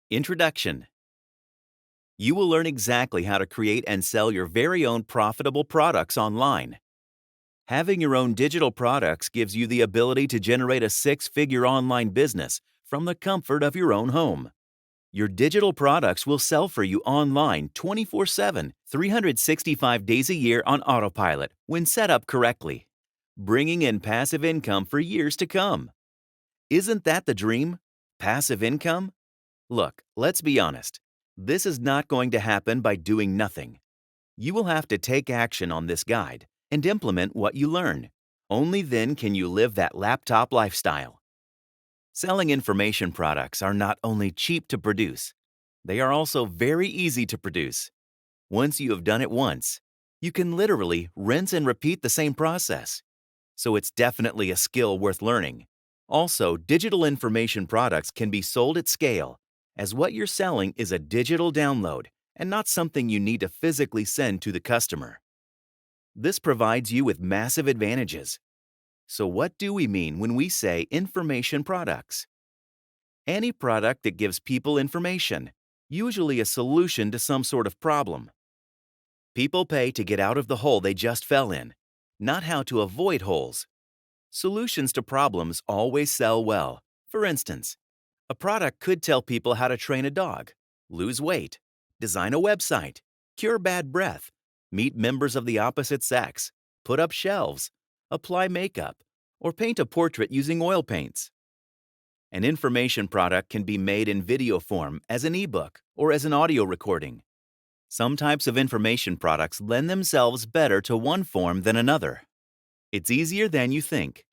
Introduction. You will learn exactly how to create and sell your very own profitable products online. Having your own digital products gives you the ability to generate a six-figure online business from the comfort of your own home. Your digital products will sell for you online 24/7, 365 days a year on autopilot when set up correctly, bringing in passive income for years to come. Isn't that the dream? Passive income? Look, let's be honest. This is not going to happen by doing nothing. You will have to take action on this guide and implement what you learn. Only then can you live that laptop lifestyle. Selling information products are not only cheap to produce, they are also very easy to produce. Once you have done it once, you can literally rinse and repeat the same process. So it's definitely a skill worth learning. Also, digital information products can be sold at scale, as what you're selling is a digital download and not something you need to physically send to the customer. This provides you with massive advantages. So what do we mean when we say information products? Any product that gives people information, usually a solution to some sort of problem. People pay to get out of the hole they just fell in, not how to avoid holes. Solutions to problems always sell well. For instance, a product could tell people how to train a dog, lose weight, design a website, cure bad breath, meet members of the opposite sex, put up shelves, apply makeup, or paint a portrait using oil paints. An information product can be made in video form as an ebook or as an audio recording. Some types of information products lend themselves better to one form than another. It's easier than you think.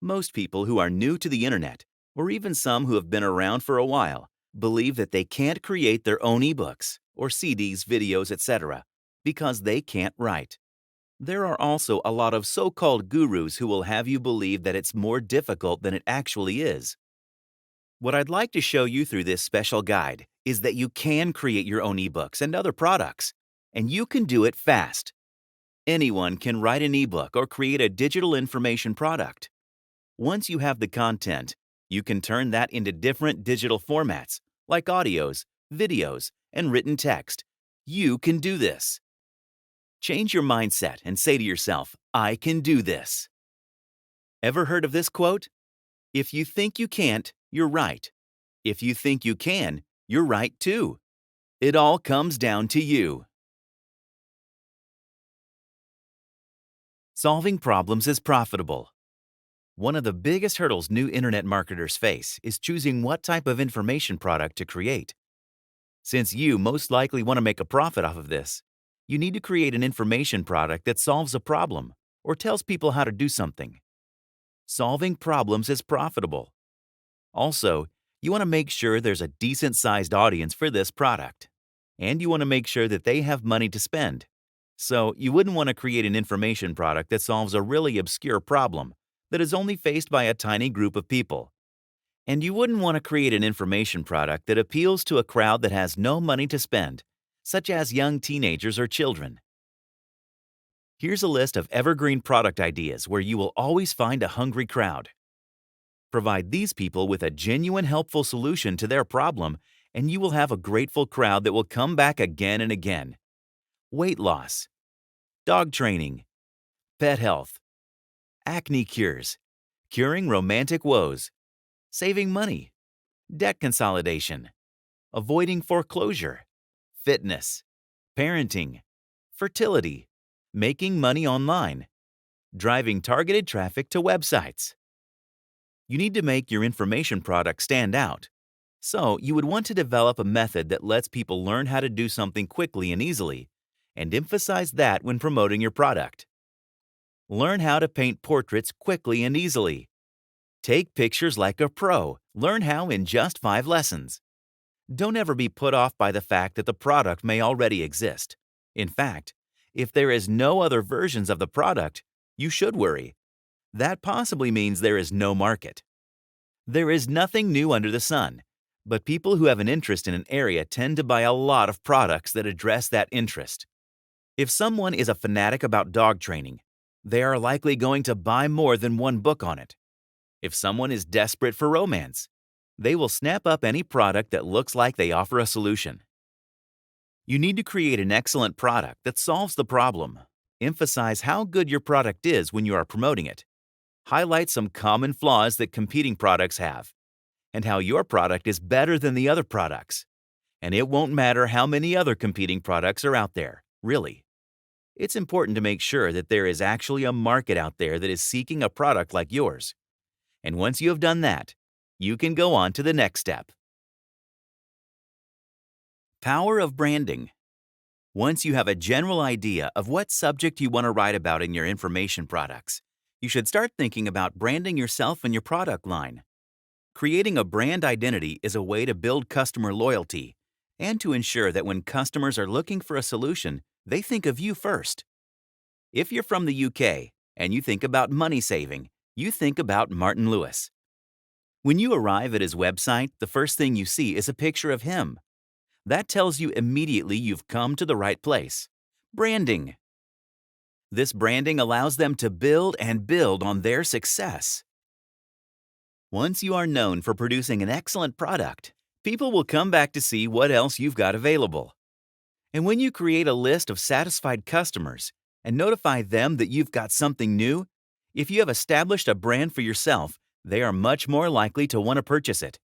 Most people who are new to the internet, or even some who have been around for a while, believe that they can't create their own ebooks or CDs, videos, etc. because they can't write. There are also a lot of so-called gurus who will have you believe that it's more difficult than it actually is. What I'd like to show you through this special guide is that you can create your own ebooks and other products, and you can do it fast. Anyone can write an ebook or create a digital information product. Once you have the content, you can turn that into different digital formats like audios, videos, and written text. You can do this. Change your mindset and say to yourself, I can do this. Ever heard of this quote? If you think you can't, you're right. If you think you can, you're right too. It all comes down to you. Solving problems is profitable. One of the biggest hurdles new internet marketers face is choosing what type of information product to create. Since you most likely want to make a profit off of this, you need to create an information product that solves a problem or tells people how to do something. Solving problems is profitable. Also, you want to make sure there's a decent-sized audience for this product, and you want to make sure that they have money to spend. So, you wouldn't want to create an information product that solves a really obscure problem that is only faced by a tiny group of people. And you wouldn't want to create an information product that appeals to a crowd that has no money to spend, such as young teenagers or children. Here's a list of evergreen product ideas where you will always find a hungry crowd. Provide these people with a genuine helpful solution to their problem, and you will have a grateful crowd that will come back again and again. Weight loss, dog training, pet health, acne cures, curing romantic woes, saving money, debt consolidation, avoiding foreclosure, fitness, parenting, fertility, making money online, driving targeted traffic to websites. You need to make your information product stand out. So, you would want to develop a method that lets people learn how to do something quickly and easily, and emphasize that when promoting your product. Learn how to paint portraits quickly and easily. Take pictures like a pro. Learn how in just 5 lessons. Don't ever be put off by the fact that the product may already exist. In fact, if there is no other versions of the product, you should worry. That possibly means there is no market. There is nothing new under the sun, but people who have an interest in an area tend to buy a lot of products that address that interest. If someone is a fanatic about dog training, they are likely going to buy more than one book on it. If someone is desperate for romance, They will snap up any product that looks like they offer a solution. You need to create an excellent product that solves the problem. Emphasize how good your product is when you are promoting it. Highlight some common flaws that competing products have, and how your product is better than the other products. And it won't matter how many other competing products are out there, really. It's important to make sure that there is actually a market out there that is seeking a product like yours. And once you have done that, you can go on to the next step. Power of branding. Once you have a general idea of what subject you want to write about in your information products, you should start thinking about branding yourself and your product line. Creating a brand identity is a way to build customer loyalty and to ensure that when customers are looking for a solution, they think of you first. If you're from the UK and you think about money saving, you think about Martin Lewis. When you arrive at his website, the first thing you see is a picture of him. That tells you immediately you've come to the right place. Branding. This branding allows them to build and build on their success. Once you are known for producing an excellent product, people will come back to see what else you've got available. And when you create a list of satisfied customers and notify them that you've got something new, if you have established a brand for yourself, they are much more likely to want to purchase it.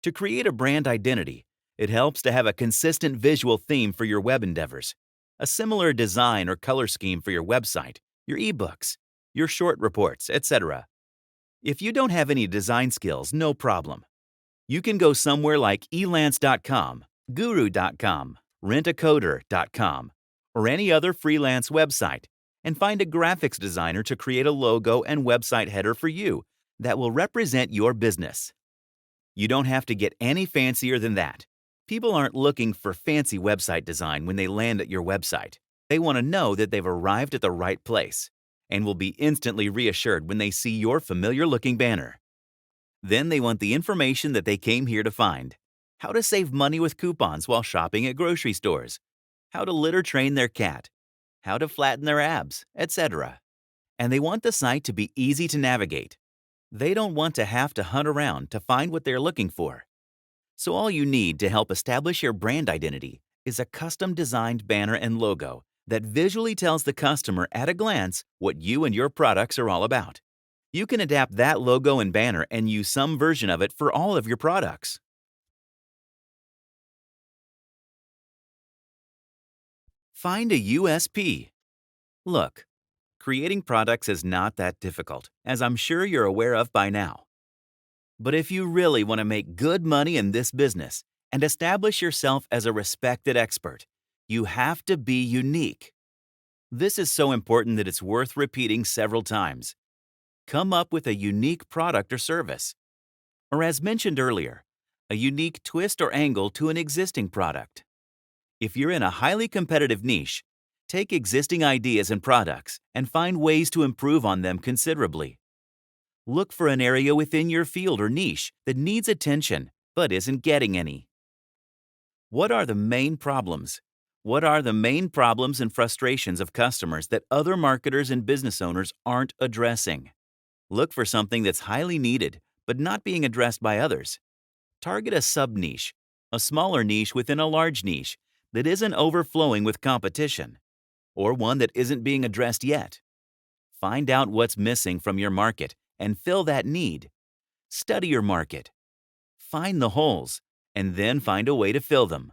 To create a brand identity, it helps to have a consistent visual theme for your web endeavors, a similar design or color scheme for your website, your ebooks, your short reports, etc. If you don't have any design skills, no problem. You can go somewhere like elance.com, guru.com, rentacoder.com, or any other freelance website and find a graphics designer to create a logo and website header for you that will represent your business. You don't have to get any fancier than that. People aren't looking for fancy website design when they land at your website. They want to know that they've arrived at the right place and will be instantly reassured when they see your familiar-looking banner. Then they want the information that they came here to find: how to save money with coupons while shopping at grocery stores, how to litter train their cat, how to flatten their abs, etc. And they want the site to be easy to navigate. They don't want to have to hunt around to find what they're looking for. So all you need to help establish your brand identity is a custom-designed banner and logo that visually tells the customer at a glance what you and your products are all about. You can adapt that logo and banner and use some version of it for all of your products. Find a USP. Look, creating products is not that difficult, as I'm sure you're aware of by now. But if you really want to make good money in this business and establish yourself as a respected expert, you have to be unique. This is so important that it's worth repeating several times. Come up with a unique product or service. Or as mentioned earlier, a unique twist or angle to an existing product. If you're in a highly competitive niche, take existing ideas and products and find ways to improve on them considerably. Look for an area within your field or niche that needs attention but isn't getting any. What are the main problems? What are the main problems and frustrations of customers that other marketers and business owners aren't addressing? Look for something that's highly needed but not being addressed by others. Target a sub-niche, a smaller niche within a large niche that isn't overflowing with competition, or one that isn't being addressed yet. Find out what's missing from your market and fill that need. Study your market. Find the holes, and then find a way to fill them.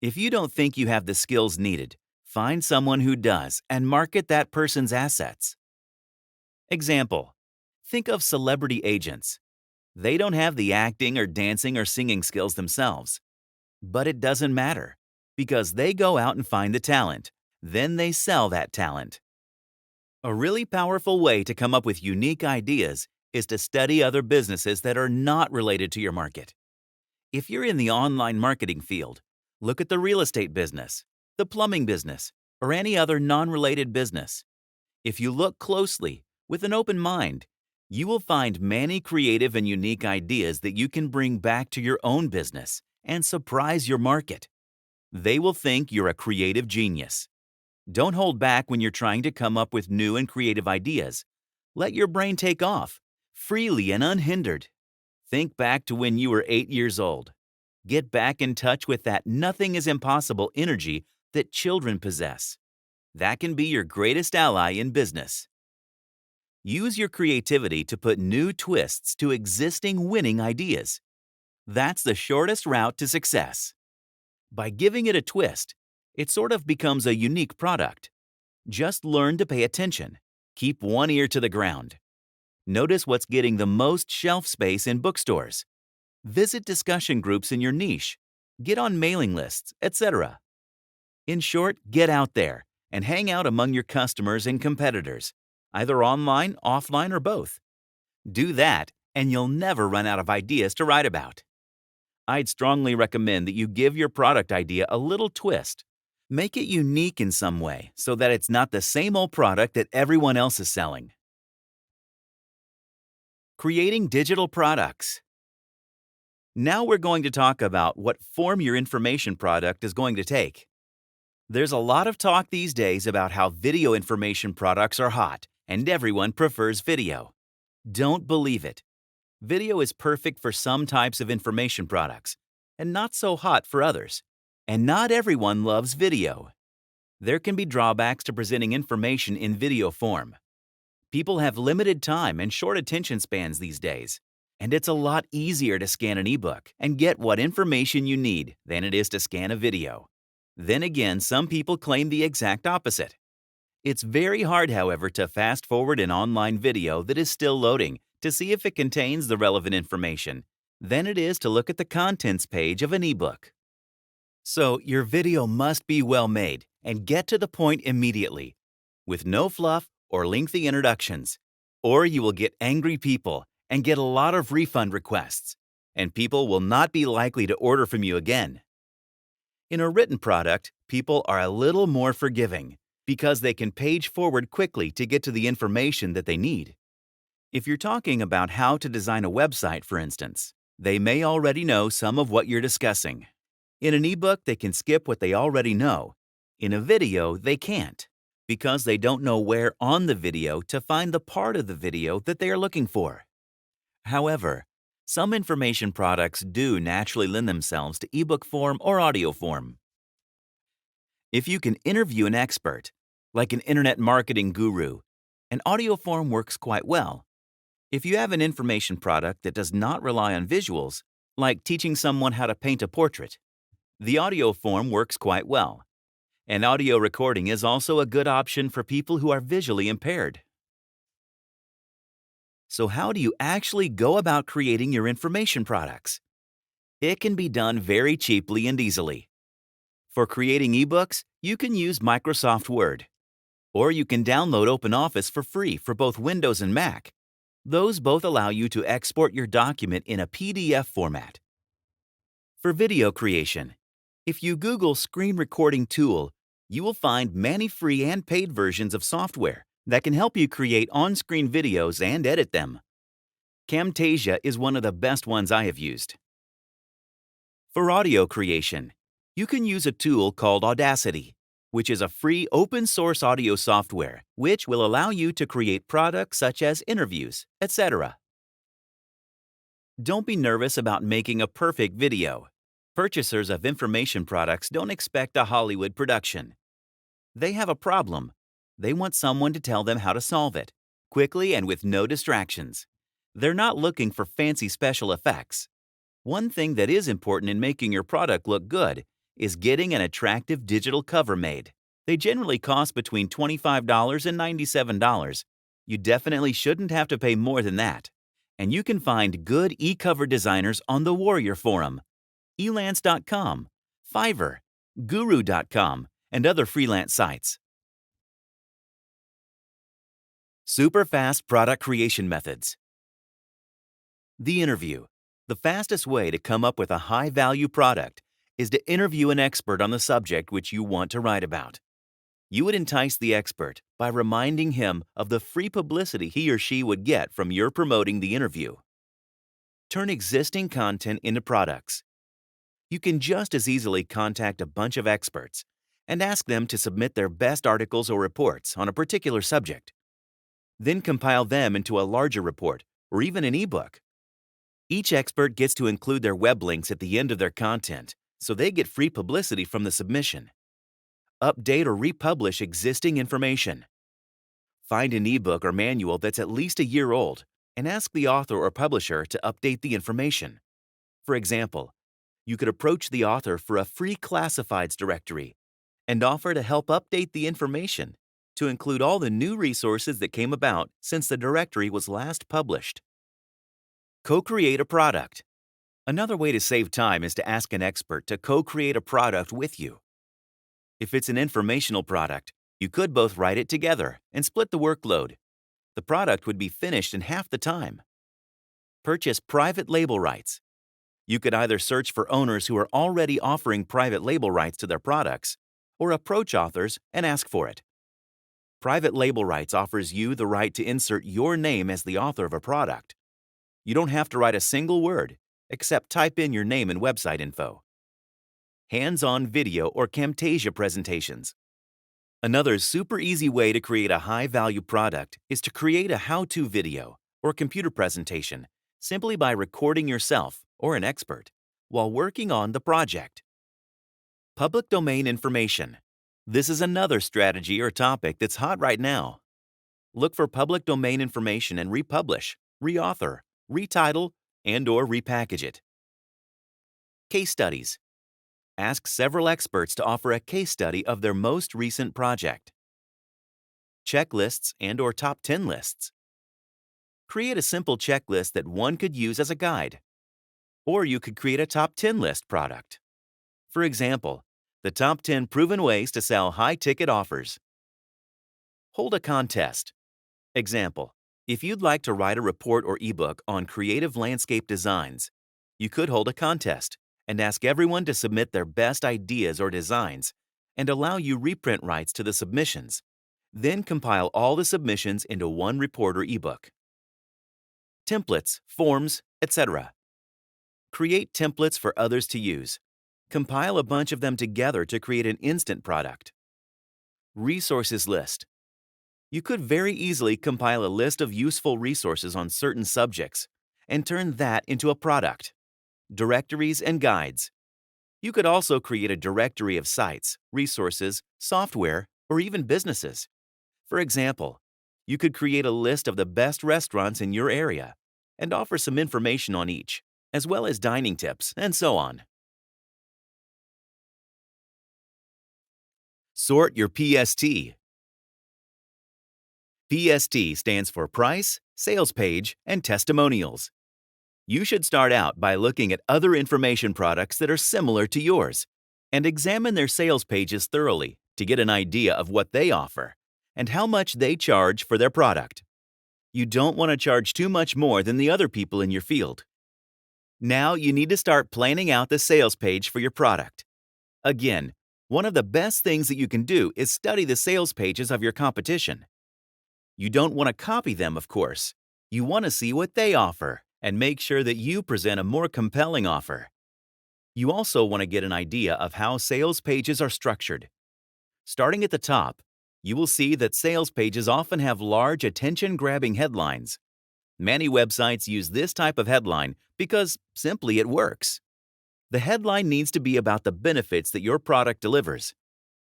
If you don't think you have the skills needed, find someone who does and market that person's assets. Example: think of celebrity agents. They don't have the acting or dancing or singing skills themselves. But it doesn't matter, because they go out and find the talent. Then they sell that talent. A really powerful way to come up with unique ideas is to study other businesses that are not related to your market. If you're in the online marketing field, look at the real estate business, the plumbing business, or any other non-related business. If you look closely, with an open mind, you will find many creative and unique ideas that you can bring back to your own business and surprise your market. They will think you're a creative genius. Don't hold back when you're trying to come up with new and creative ideas. Let your brain take off, freely and unhindered. Think back to when you were 8 years old. Get back in touch with that nothing is impossible energy that children possess. That can be your greatest ally in business. Use your creativity to put new twists to existing winning ideas. That's the shortest route to success. By giving it a twist, it sort of becomes a unique product. Just learn to pay attention. Keep one ear to the ground. Notice what's getting the most shelf space in bookstores. Visit discussion groups in your niche. Get on mailing lists, etc. In short, get out there and hang out among your customers and competitors, either online, offline, or both. Do that, and you'll never run out of ideas to write about. I'd strongly recommend that you give your product idea a little twist. Make it unique in some way so that it's not the same old product that everyone else is selling. Creating digital products. Now we're going to talk about what form your information product is going to take. There's a lot of talk these days about how video information products are hot and everyone prefers video. Don't believe it. Video is perfect for some types of information products and not so hot for others. And not everyone loves video. There can be drawbacks to presenting information in video form. People have limited time and short attention spans these days, and it's a lot easier to scan an ebook and get what information you need than it is to scan a video. Then again, some people claim the exact opposite. It's very hard, however, to fast forward an online video that is still loading to see if it contains the relevant information than it is to look at the contents page of an ebook. So, your video must be well made and get to the point immediately, with no fluff or lengthy introductions, or you will get angry people and get a lot of refund requests, and people will not be likely to order from you again. In a written product, people are a little more forgiving because they can page forward quickly to get to the information that they need. If you're talking about how to design a website, for instance, they may already know some of what you're discussing. In an ebook, they can skip what they already know. In a video, they can't, because they don't know where on the video to find the part of the video that they are looking for. However, some information products do naturally lend themselves to ebook form or audio form. If you can interview an expert, like an internet marketing guru, an audio form works quite well. If you have an information product that does not rely on visuals, like teaching someone how to paint a portrait, the audio form works quite well. And audio recording is also a good option for people who are visually impaired. So how do you actually go about creating your information products? It can be done very cheaply and easily. For creating ebooks, you can use Microsoft Word. Or you can download OpenOffice for free for both Windows and Mac. Those both allow you to export your document in a PDF format. For video creation, if you Google screen recording tool, you will find many free and paid versions of software that can help you create on-screen videos and edit them. Camtasia is one of the best ones I have used. For audio creation, you can use a tool called Audacity, which is a free open-source audio software which will allow you to create products such as interviews, etc. Don't be nervous about making a perfect video. Purchasers of information products don't expect a Hollywood production. They have a problem. They want someone to tell them how to solve it, quickly and with no distractions. They're not looking for fancy special effects. One thing that is important in making your product look good is getting an attractive digital cover made. They generally cost between $25 and $97. You definitely shouldn't have to pay more than that. And you can find good e-cover designers on the Warrior Forum, elance.com, Fiverr, guru.com, and other freelance sites. Super fast product creation methods. The interview. The fastest way to come up with a high-value product is to interview an expert on the subject which you want to write about. You would entice the expert by reminding him of the free publicity he or she would get from your promoting the interview. Turn existing content into products. You can just as easily contact a bunch of experts and ask them to submit their best articles or reports on a particular subject. Then compile them into a larger report or even an ebook. Each expert gets to include their web links at the end of their content, so they get free publicity from the submission. Update or republish existing information. Find an ebook or manual that's at least a year old and ask the author or publisher to update the information. For example, you could approach the author for a free classifieds directory and offer to help update the information to include all the new resources that came about since the directory was last published. Co-create a product. Another way to save time is to ask an expert to co-create a product with you. If it's an informational product, you could both write it together and split the workload. The product would be finished in half the time. Purchase private label rights. You could either search for owners who are already offering private label rights to their products, or approach authors and ask for it. Private label rights offers you the right to insert your name as the author of a product. You don't have to write a single word, except type in your name and website info. Hands-on video or Camtasia presentations. Another super easy way to create a high-value product is to create a how-to video or computer presentation simply by recording yourself or an expert while working on the project. Public domain information. This is another strategy or topic that's hot right now. Look for public domain information and republish, reauthor, retitle, and/or repackage it. Case studies. Ask several experts to offer a case study of their most recent project. Checklists and/or top 10 lists. Create a simple checklist that one could use as a guide. Or you could create a top 10 list product. For example, the top 10 proven ways to sell high-ticket offers. Hold a contest. Example, if you'd like to write a report or ebook on creative landscape designs, you could hold a contest and ask everyone to submit their best ideas or designs and allow you reprint rights to the submissions. Then compile all the submissions into one report or ebook. Templates, forms, etc. Create templates for others to use. Compile a bunch of them together to create an instant product. Resources list. You could very easily compile a list of useful resources on certain subjects and turn that into a product. Directories and guides. You could also create a directory of sites, resources, software, or even businesses. For example, you could create a list of the best restaurants in your area and offer some information on each, as well as dining tips, and so on. Sort your PST. PST stands for Price, Sales Page, and Testimonials. You should start out by looking at other information products that are similar to yours and examine their sales pages thoroughly to get an idea of what they offer and how much they charge for their product. You don't want to charge too much more than the other people in your field. Now you need to start planning out the sales page for your product. Again, one of the best things that you can do is study the sales pages of your competition. You don't want to copy them, of course. You want to see what they offer and make sure that you present a more compelling offer. You also want to get an idea of how sales pages are structured. Starting at the top, you will see that sales pages often have large attention-grabbing headlines. Many websites use this type of headline because simply it works. The headline needs to be about the benefits that your product delivers.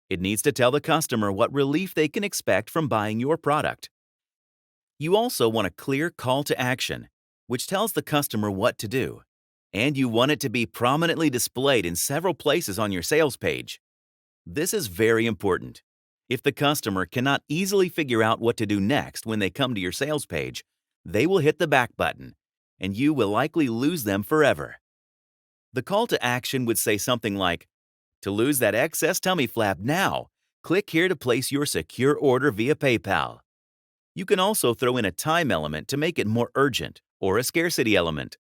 It needs to tell the customer what relief they can expect from buying your product. You also want a clear call to action, which tells the customer what to do. And you want it to be prominently displayed in several places on your sales page. This is very important. If the customer cannot easily figure out what to do next when they come to your sales page, they will hit the back button, and you will likely lose them forever. The call to action would say something like, "To lose that excess tummy flap now, click here to place your secure order via PayPal." You can also throw in a time element to make it more urgent, or a scarcity element.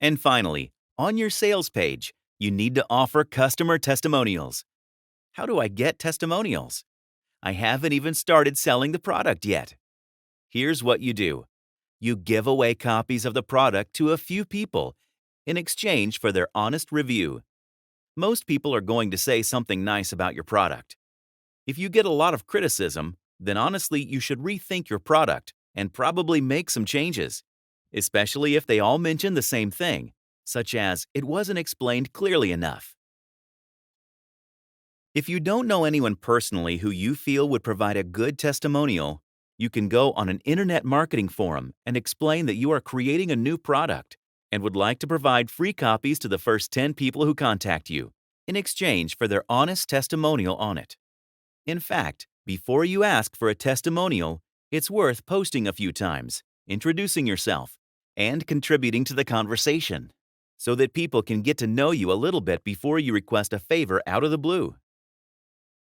And finally, on your sales page, you need to offer customer testimonials. How do I get testimonials? I haven't even started selling the product yet. Here's what you do. You give away copies of the product to a few people in exchange for their honest review. Most people are going to say something nice about your product. If you get a lot of criticism, then honestly you should rethink your product and probably make some changes. especially if they all mention the same thing, such as it wasn't explained clearly enough. If you don't know anyone personally who you feel would provide a good testimonial, you can go on an internet marketing forum and explain that you are creating a new product and would like to provide free copies to the first 10 people who contact you in exchange for their honest testimonial on it. In fact, before you ask for a testimonial, it's worth posting a few times, introducing yourself, and contributing to the conversation so that people can get to know you a little bit before you request a favor out of the blue.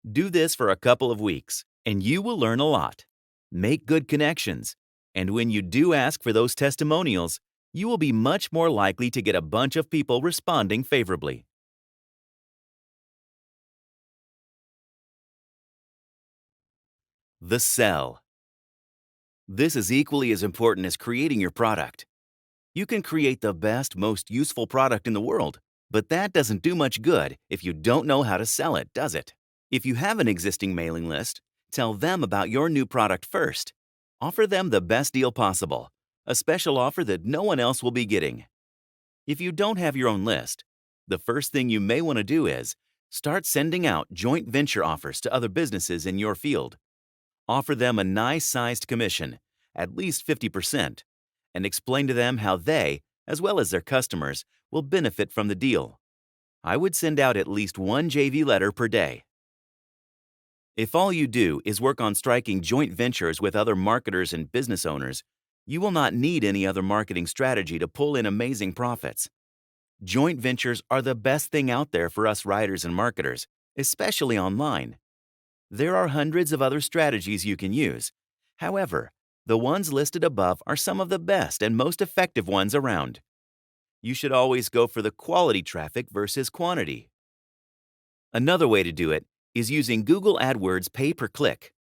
Do this for a couple of weeks, and you will learn a lot. Make good connections, and when you do ask for those testimonials, you will be much more likely to get a bunch of people responding favorably. The sell. This is equally as important as creating your product. You can create the best, most useful product in the world, but that doesn't do much good if you don't know how to sell it, does it? If you have an existing mailing list, tell them about your new product first. Offer them the best deal possible, a special offer that no one else will be getting. If you don't have your own list, the first thing you may want to do is start sending out joint venture offers to other businesses in your field. Offer them a nice-sized commission, at least 50%, and explain to them how they, as well as their customers, will benefit from the deal. I would send out at least one JV letter per day. If all you do is work on striking joint ventures with other marketers and business owners, you will not need any other marketing strategy to pull in amazing profits. Joint ventures are the best thing out there for us writers and marketers, especially online. There are hundreds of other strategies you can use. However, the ones listed above are some of the best and most effective ones around. You should always go for the quality traffic versus quantity. Another way to do it is using Google AdWords pay-per-click.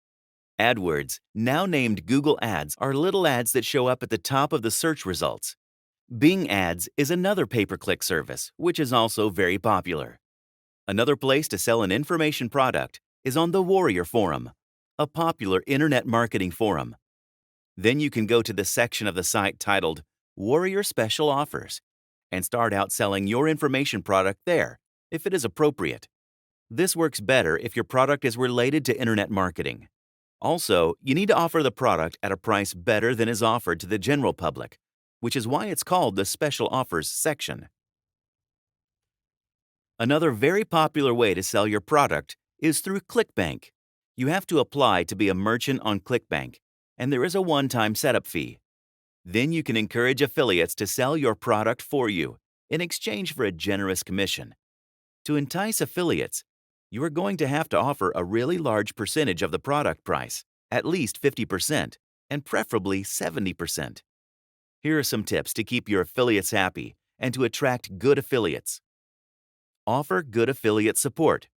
AdWords, now named Google Ads, are little ads that show up at the top of the search results. Bing Ads is another pay-per-click service, which is also very popular. Another place to sell an information product is on the Warrior Forum, a popular internet marketing forum. Then you can go to the section of the site titled Warrior Special Offers and start out selling your information product there, if it is appropriate. This works better if your product is related to internet marketing. Also, you need to offer the product at a price better than is offered to the general public, which is why it's called the Special Offers section. Another very popular way to sell your product is through ClickBank. You have to apply to be a merchant on ClickBank, and there is a one-time setup fee. Then you can encourage affiliates to sell your product for you in exchange for a generous commission. To entice affiliates, you are going to have to offer a really large percentage of the product price, at least 50%, and preferably 70%. Here are some tips to keep your affiliates happy and to attract good affiliates. Offer good affiliate support.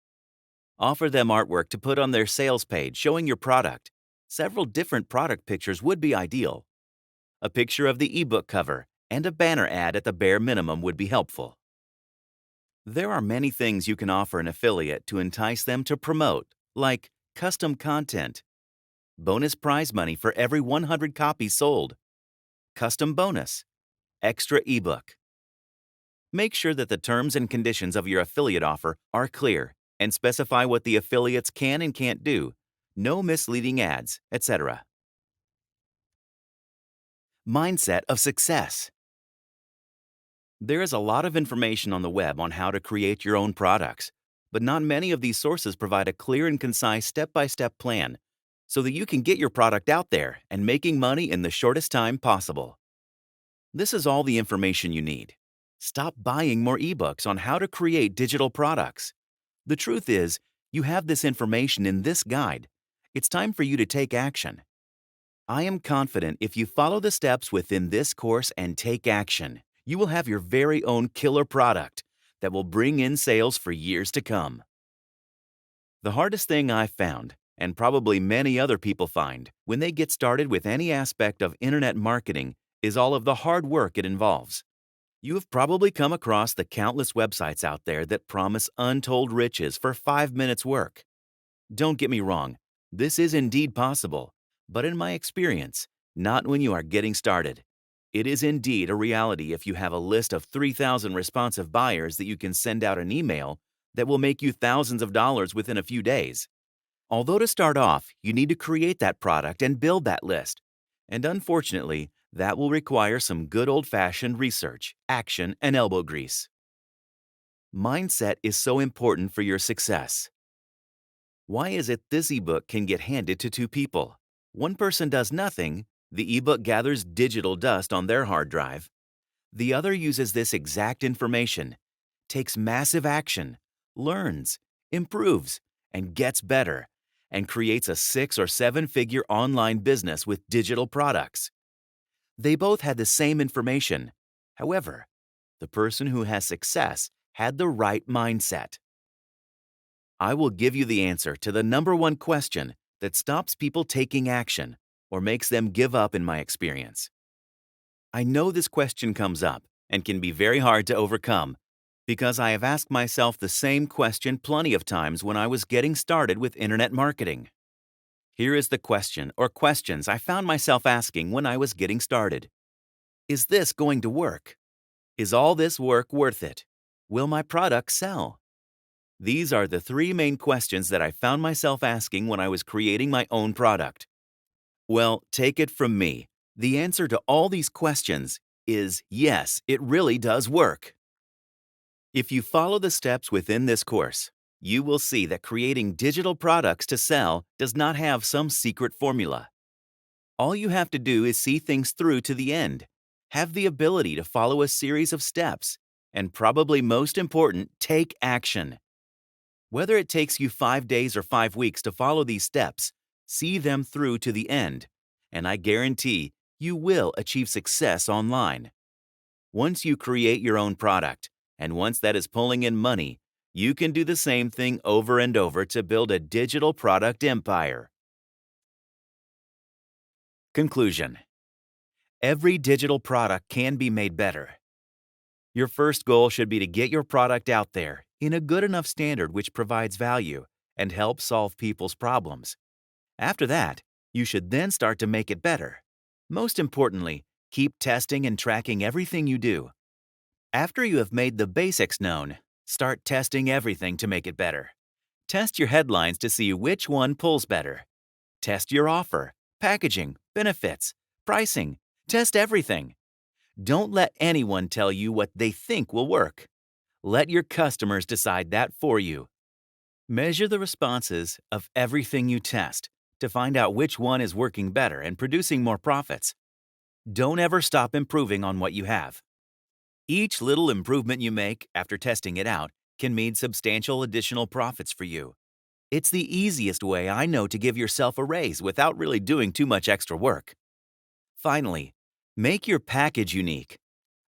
Offer them artwork to put on their sales page showing your product. Several different product pictures would be ideal. A picture of the ebook cover and a banner ad at the bare minimum would be helpful. There are many things you can offer an affiliate to entice them to promote, like custom content, bonus prize money for every 100 copies sold, custom bonus, extra ebook. Make sure that the terms and conditions of your affiliate offer are clear and specify what the affiliates can and can't do, no misleading ads, etc. Mindset of success. There is a lot of information on the web on how to create your own products, but not many of these sources provide a clear and concise step-by-step plan so that you can get your product out there and making money in the shortest time possible. This is all the information you need. Stop buying more ebooks on how to create digital products. The truth is, you have this information in this guide. It's time for you to take action. I am confident if you follow the steps within this course and take action, you will have your very own killer product that will bring in sales for years to come. The hardest thing I've found, and probably many other people find, when they get started with any aspect of internet marketing is all of the hard work it involves. You have probably come across the countless websites out there that promise untold riches for 5 minutes work. Don't get me wrong, this is indeed possible, but in my experience, not when you are getting started. It is indeed a reality if you have a list of 3,000 responsive buyers that you can send out an email that will make you thousands of dollars within a few days. Although to start off, you need to create that product and build that list. And unfortunately, that will require some good old-fashioned research, action, and elbow grease. Mindset is so important for your success. Why is it this ebook can get handed to two people? One person does nothing, the ebook gathers digital dust on their hard drive. The other uses this exact information, takes massive action, learns, improves, and gets better, and creates a 6- or 7-figure online business with digital products. They both had the same information. However, the person who has success had the right mindset. I will give you the answer to the #1 question that stops people taking action or makes them give up in my experience. I know this question comes up and can be very hard to overcome because I have asked myself the same question plenty of times when I was getting started with internet marketing. Here is the question or questions I found myself asking when I was getting started. Is this going to work? Is all this work worth it? Will my product sell? These are the 3 main questions that I found myself asking when I was creating my own product. Well, take it from me. The answer to all these questions is yes, it really does work. If you follow the steps within this course, you will see that creating digital products to sell does not have some secret formula. All you have to do is see things through to the end, have the ability to follow a series of steps, and probably most important, take action. Whether it takes you 5 days or 5 weeks to follow these steps, see them through to the end, and I guarantee you will achieve success online. Once you create your own product, and once that is pulling in money, you can do the same thing over and over to build a digital product empire. Conclusion: every digital product can be made better. Your first goal should be to get your product out there in a good enough standard which provides value and helps solve people's problems. After that, you should then start to make it better. Most importantly, keep testing and tracking everything you do. After you have made the basics known, start testing everything to make it better. Test your headlines to see which one pulls better. Test your offer, packaging, benefits, pricing. Test everything. Don't let anyone tell you what they think will work. Let your customers decide that for you. Measure the responses of everything you test to find out which one is working better and producing more profits. Don't ever stop improving on what you have. Each little improvement you make after testing it out can mean substantial additional profits for you. It's the easiest way I know to give yourself a raise without really doing too much extra work. Finally, make your package unique,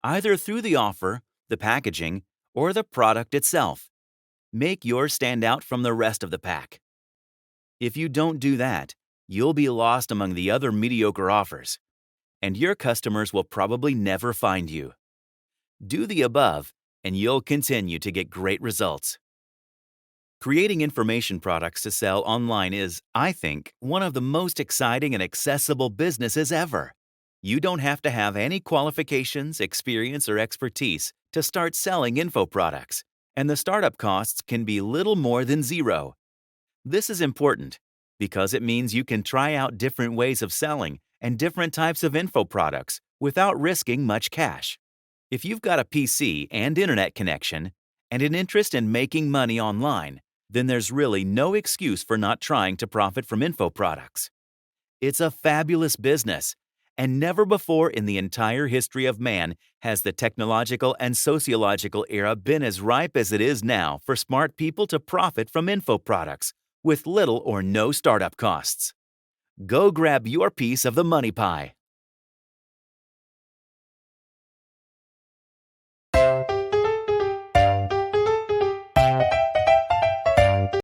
either through the offer, the packaging, or the product itself. Make yours stand out from the rest of the pack. If you don't do that, you'll be lost among the other mediocre offers, and your customers will probably never find you. Do the above, and you'll continue to get great results. Creating information products to sell online is, I think, one of the most exciting and accessible businesses ever. You don't have to have any qualifications, experience, or expertise to start selling info products, and the startup costs can be little more than zero. This is important because it means you can try out different ways of selling and different types of info products without risking much cash. If you've got a PC and internet connection and an interest in making money online, then there's really no excuse for not trying to profit from info products. It's a fabulous business, and never before in the entire history of man has the technological and sociological era been as ripe as it is now for smart people to profit from info products with little or no startup costs. Go grab your piece of the money pie.